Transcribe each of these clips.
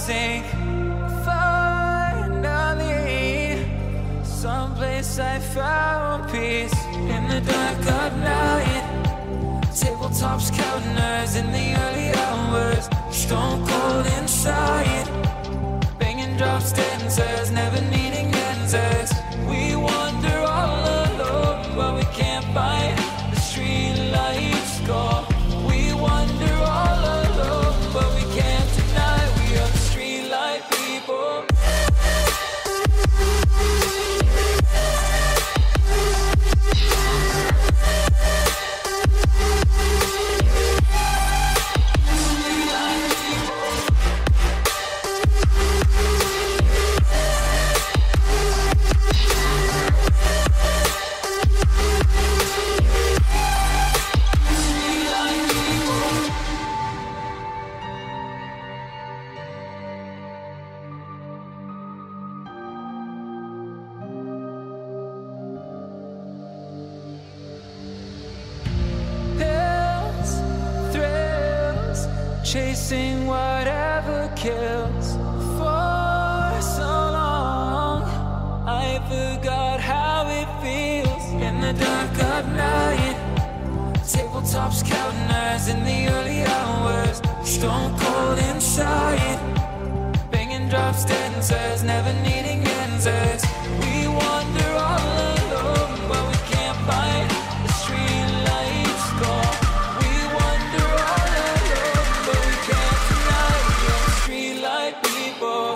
think finally someplace I found peace in the dark of night. Tabletops counting hours in the early hours, stone cold inside, banging drops, dancers, never needing answers. We wander all alone, but we can't find the street lights go. We wander all alone, but we can't deny we are the street light people. Chasing whatever kills. For so long I forgot how it feels in the dark of night. Tabletops counting hours in the early hours, stone cold inside, banging drops, dancers, never needing answers. We wander all alone, but we can't find the street lights go. We wander all alone, but we can't deny we are the street light people.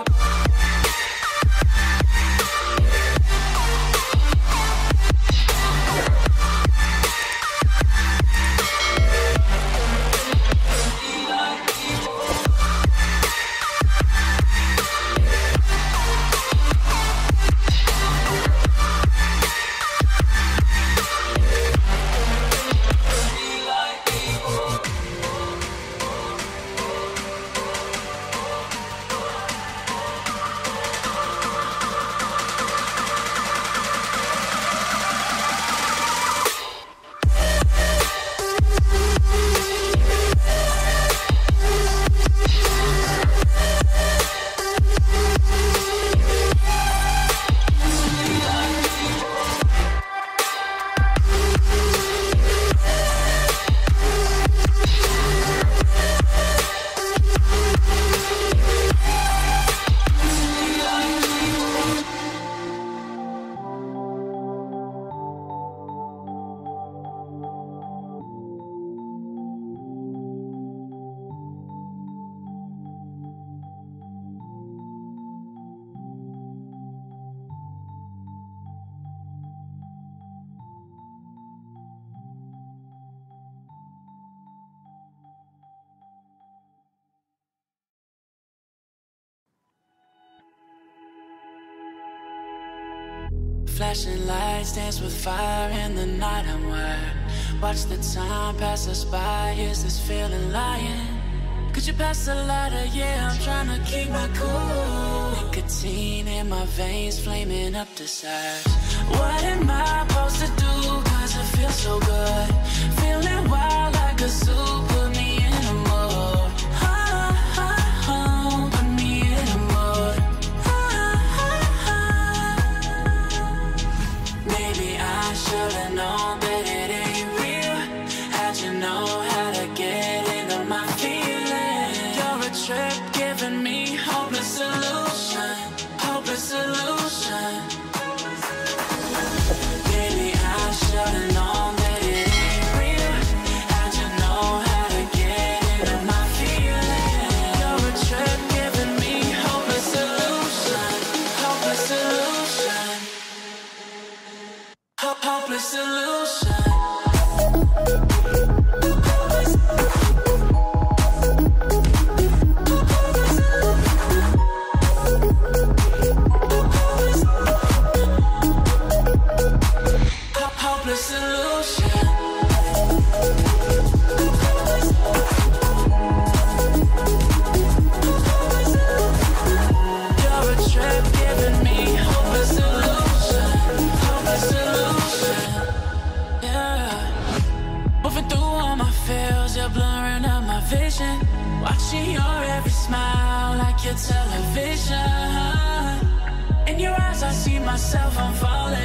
Flashing lights dance with fire in the night. I'm wired. Watch the time pass us by. Here's this feeling lying. Could you pass the lighter? Yeah, I'm trying to keep my cool. Nicotine in my veins, flaming up desires. What am I supposed to do? Cause it feels so good. Feeling wild like a zoo. Put me in a mood. Put me in a mood. Maybe I should've known that it ain't real. How'd you know how to get into my feelings? You're a trip giving me hopeless solution. Hopeless solution. Maybe I should've known that it ain't vision, watching your every smile like your television. In your eyes I see myself, I'm falling.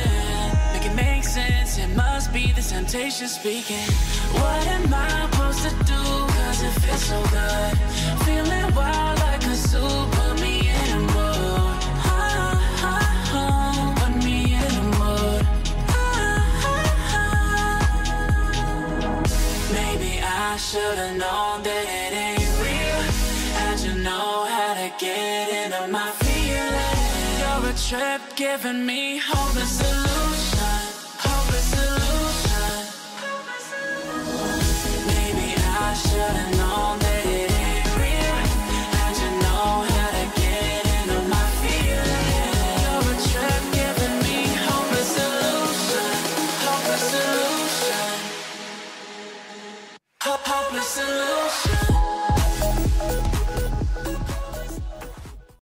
Make it make sense, it must be the temptation speaking. What am I supposed to do, cause it feels so good? Feeling wild like a zoo, put me in a mood. Put me in a mood. Maybe I should've known that it ain't real. How'd you know how to get into my feelings? You're a trip giving me hopeless solution. Hopeless solution. Maybe I should've known that it ain't real. How'd you know how to get into my feelings? You're a trip giving me hopeless solution. Hopeless solution. Hopeless solution.